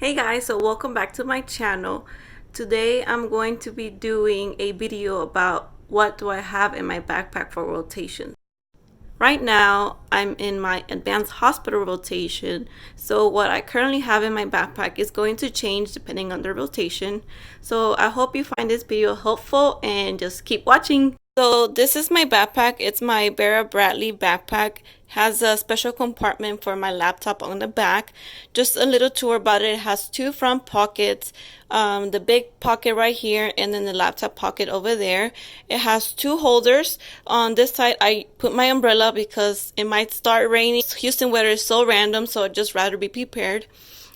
Hey guys, so welcome back to my channel. Today I'm going to be doing a video about what do I have in my backpack for rotation. Right now I'm in my advanced hospital rotation, so what I currently have in my backpack is going to change depending on the rotation. So I hope you find this video helpful and just keep watching. So this is my backpack. It's my Vera Bradley backpack. Has a special compartment for my laptop on the back. Just a little tour about it. It has two front pockets, the big pocket right here and then the laptop pocket over there. It has two holders. On this side I put my umbrella because it might start raining. Houston weather is so random, so I'd just rather be prepared.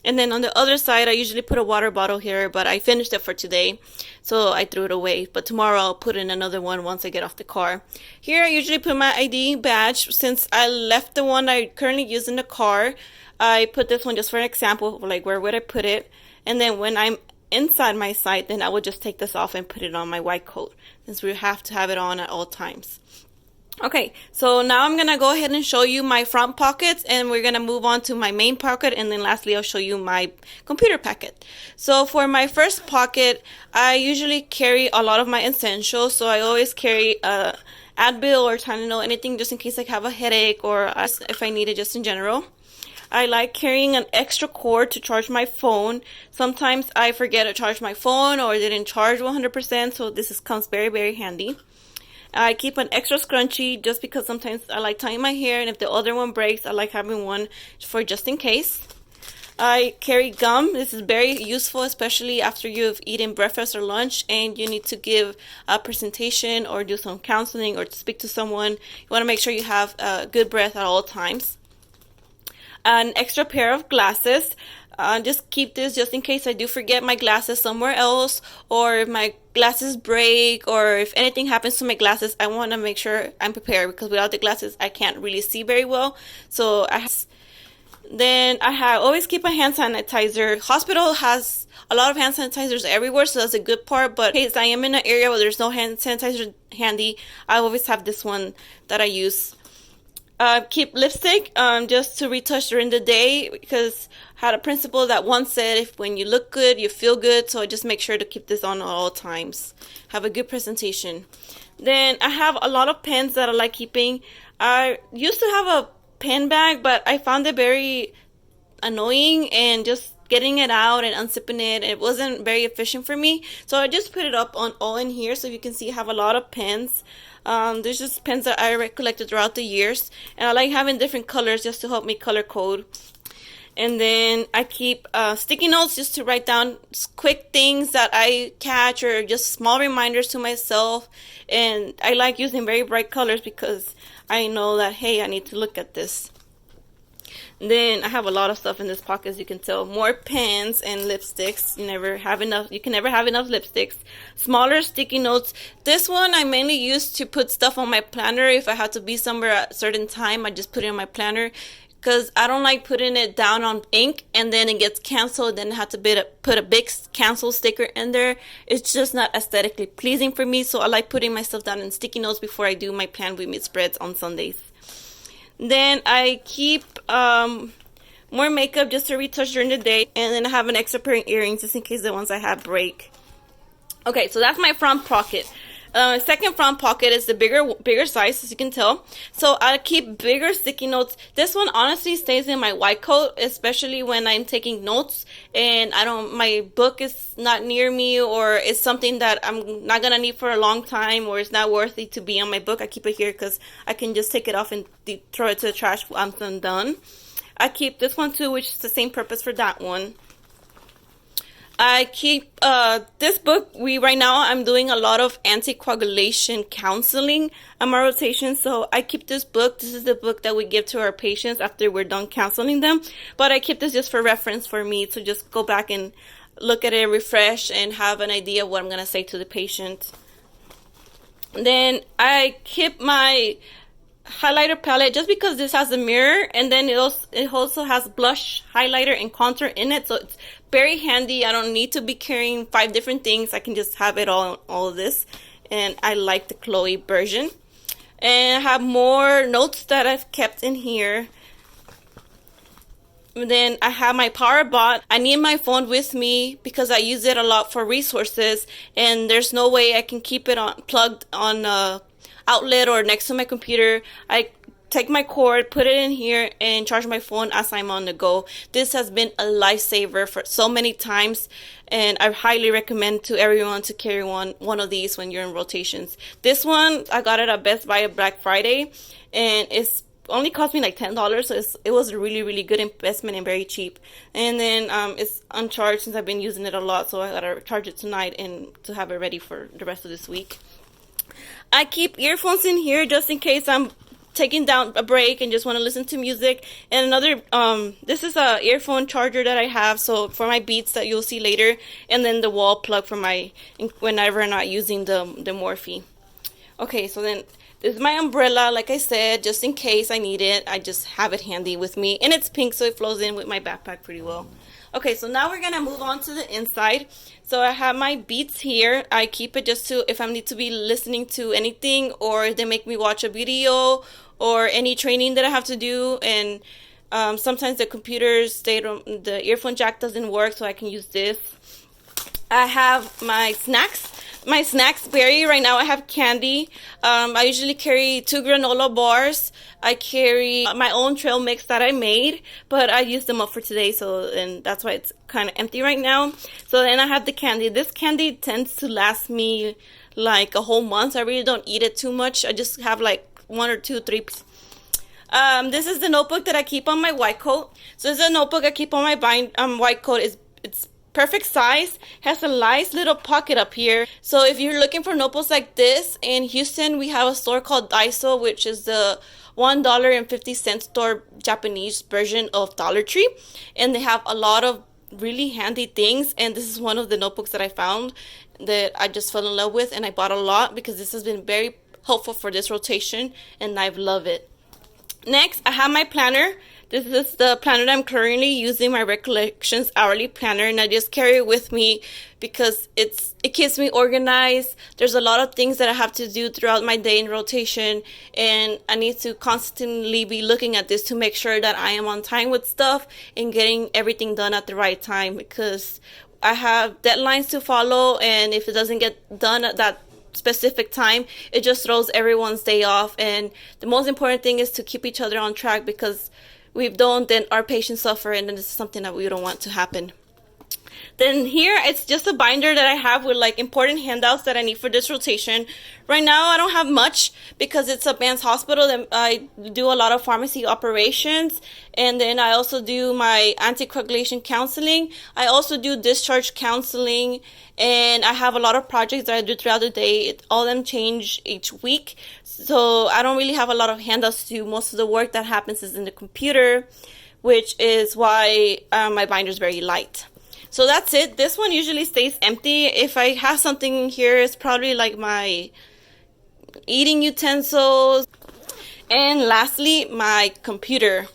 And then on the other side, I usually put a water bottle here, but I finished it for today, so I threw it away. But tomorrow I'll put in another one once I get off the car. Here I usually put my ID badge. Since I left the one I currently use in the car, I put this one just for an example, like where would I put it? And then when I'm inside my site, then I would just take this off and put it on my white coat, since we have to have it on at all times. Okay, so now I'm gonna go ahead and show you my front pockets, and we're gonna move on to my main pocket, and then lastly I'll show you my computer pocket. So for my first pocket, I usually carry a lot of my essentials, so I always carry Advil or Tylenol, anything just in case I have a headache or if I need it just in general. I like carrying an extra cord to charge my phone. Sometimes I forget to charge my phone or didn't charge 100%, so this comes very handy. I keep an extra scrunchie just because sometimes I like tying my hair, and if the other one breaks, I like having one for just in case. I carry gum. This is very useful, especially after you've eaten breakfast or lunch and you need to give a presentation or do some counseling or to speak to someone. You want to make sure you have good breath at all times. An extra pair of glasses. Just keep this just in case I do forget my glasses somewhere else, or if my glasses break, or if anything happens to my glasses, I want to make sure I'm prepared, because without the glasses I can't really see very well. So then I always keep a hand sanitizer. Hospital has a lot of hand sanitizers everywhere, so that's a good part, but in case I am in an area where there's no hand sanitizer handy, I always have this one that I use. Keep lipstick just to retouch during the day, because I had a principal that once said if when you look good you feel good, so I just make sure to keep this on at all times. Have a good presentation. Then I have a lot of pens that I like keeping. I used to have a pen bag, but I found it very annoying, and just getting it out and unzipping it wasn't very efficient for me, so I just put it up on all in here. So you can see I have a lot of pens. There's just pens that I collected throughout the years, and I like having different colors just to help me color code. And then I keep sticky notes just to write down quick things that I catch, or just small reminders to myself. And I like using very bright colors because I know that, hey, I need to look at this. Then I have a lot of stuff in this pocket, as you can tell. More pens and lipsticks. You never have enough. You can never have enough lipsticks. Smaller sticky notes. This one I mainly use to put stuff on my planner. If I have to be somewhere at a certain time, I just put it in my planner, because I don't like putting it down on ink and then it gets canceled, then I have to put a big cancel sticker in there. It's just not aesthetically pleasing for me, so I like putting my stuff down in sticky notes before I do my plan with meat spreads on Sundays. Then I keep more makeup just to retouch during the day, and then I have an extra pair of earrings just in case the ones I have break. Okay, so that's my front pocket. Second front pocket is the bigger size, as you can tell. So I keep bigger sticky notes. This one honestly stays in my white coat, especially when I'm taking notes and my book is not near me, or it's something that I'm not gonna need for a long time, or it's not worthy to be on my book. I keep it here because I can just take it off and throw it to the trash once I'm done. I keep this one too, which is the same purpose for that one. I keep this book. Right now I'm doing a lot of anticoagulation counseling on my rotation, so I keep this book. This is the book that we give to our patients after we're done counseling them, but I keep this just for reference for me to just go back and look at it, refresh, and have an idea of what I'm going to say to the patient. Then I keep my highlighter palette just because this has a mirror, and then it also has blush, highlighter, and contour in it, so it's very handy. I don't need to be carrying 5 different things. I can just have it all of this, and I like the Chloe version. And I have more notes that I've kept in here. Then I have my power bot. I need my phone with me because I use it a lot for resources, and there's no way I can keep it on plugged on a outlet or next to my computer. I take my cord, put it in here, and charge my phone as I'm on the go. This has been a lifesaver for so many times, and I highly recommend to everyone to carry one of these when you're in rotations. This one, I got it at Best Buy at Black Friday, and it's only cost me like $10, so it was a really, really good investment and very cheap. And then it's uncharged since I've been using it a lot, so I gotta charge it tonight and to have it ready for the rest of this week. I keep earphones in here just in case I'm taking down a break and just want to listen to music. And another this is a earphone charger that I have, so for my Beats that you'll see later, and then the wall plug for my whenever I'm not using the Morphe. Okay, so then this is my umbrella, like I said, just in case I need it. I just have it handy with me, and it's pink, so it flows in with my backpack pretty well. Okay, so now we're gonna move on to the inside. So I have my Beats here. I keep it just to if I need to be listening to anything, or if they make me watch a video or any training that I have to do. And sometimes the computers, the earphone jack doesn't work, so I can use this. I have my snacks. My snacks vary. Right now I have candy. I usually carry 2 granola bars. I carry my own trail mix that I made, but I used them up for today, and that's why it's kind of empty right now. So then I have the candy. This candy tends to last me like a whole month. I really don't eat it too much. I just have like 1 or 2, 3. This is the notebook that I keep on my white coat. So this is a notebook I keep on my white coat. It's perfect size, has a nice little pocket up here. So if you're looking for notebooks like this in Houston, we have a store called Daiso, which is the $1.50 store Japanese version of Dollar Tree, and they have a lot of really handy things. And this is one of the notebooks that I found that I just fell in love with, and I bought a lot because this has been very helpful for this rotation, and I've loved it. Next, I have my planner. This is the planner that I'm currently using, my Recollections Hourly Planner, and I just carry it with me because it keeps me organized. There's a lot of things that I have to do throughout my day in rotation, and I need to constantly be looking at this to make sure that I am on time with stuff and getting everything done at the right time, because I have deadlines to follow, and if it doesn't get done at that specific time, it just throws everyone's day off. And the most important thing is to keep each other on track, because we don't, then our patients suffer, and then this is something that we don't want to happen. Then here, it's just a binder that I have with like important handouts that I need for this rotation. Right now, I don't have much because it's a Vance hospital. That I do a lot of pharmacy operations, and then I also do my anticoagulation counseling. I also do discharge counseling, and I have a lot of projects that I do throughout the day. All of them change each week, so I don't really have a lot of handouts to do. Most of the work that happens is in the computer, which is why my binder is very light. So that's it. This one usually stays empty. If I have something here, it's probably like my eating utensils. And lastly, my computer.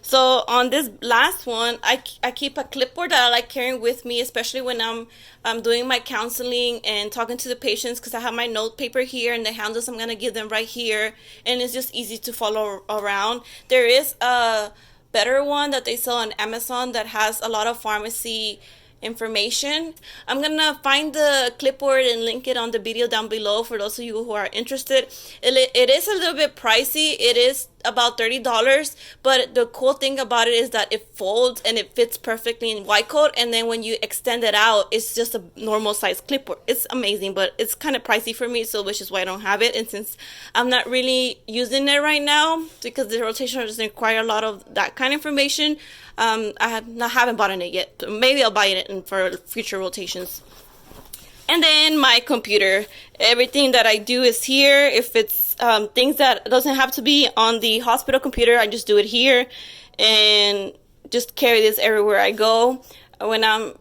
So on this last one, I keep a clipboard that I like carrying with me, especially when I'm doing my counseling and talking to the patients, because I have my note paper here and the handles I'm going to give them right here. And it's just easy to follow around. There is a better one that they sell on Amazon that has a lot of pharmacy information. I'm gonna find the clipboard and link it on the video down below for those of you who are interested. It is a little bit pricey. It is about $30, but the cool thing about it is that it folds and it fits perfectly in white coat, and then when you extend it out, it's just a normal size clipboard. It's amazing, but it's kind of pricey for me, so which is why I don't have it. And since I'm not really using it right now because the rotation doesn't require a lot of that kind of information, I haven't bought it yet. Maybe I'll buy it for future rotations. And then my computer. Everything that I do is here. If it's things that doesn't have to be on the hospital computer, I just do it here and just carry this everywhere I go. When I'm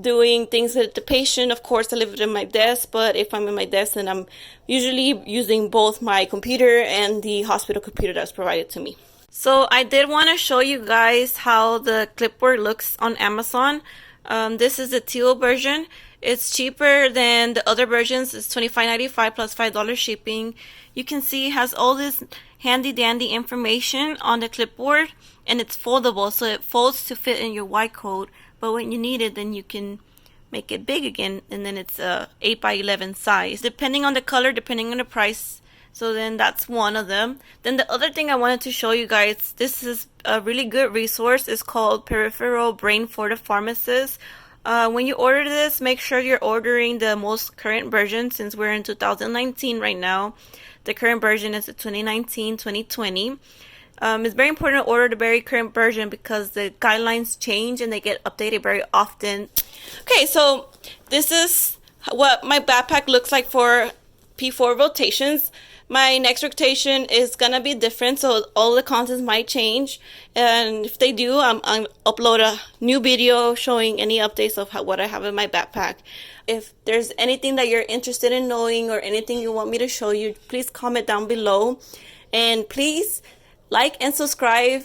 doing things with the patient, of course, I leave it in my desk, but if I'm in my desk, then I'm usually using both my computer and the hospital computer that's provided to me. So I did want to show you guys how the clipboard looks on Amazon. This is the teal version. It's cheaper than the other versions. It's $25.95 plus $5 shipping. You can see it has all this handy dandy information on the clipboard, and it's foldable, so it folds to fit in your Y code. But when you need it, then you can make it big again, and then it's a 8x11 size, depending on the color, depending on the price. So then that's one of them. Then the other thing I wanted to show you guys, this is a really good resource. It's called Peripheral Brain for the Pharmacist. When you order this, make sure you're ordering the most current version, since we're in 2019 right now. The current version is the 2019-2020. It's very important to order the very current version because the guidelines change and they get updated very often. Okay, so this is what my backpack looks like for P4 rotations. My next rotation is gonna be different, so all the contents might change. And if they do, I'm upload a new video showing any updates of what I have in my backpack. If there's anything that you're interested in knowing or anything you want me to show you, please comment down below. And please like and subscribe.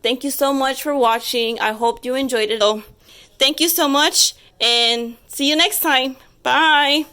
Thank you so much for watching. I hope you enjoyed it. So, thank you so much, and see you next time. Bye.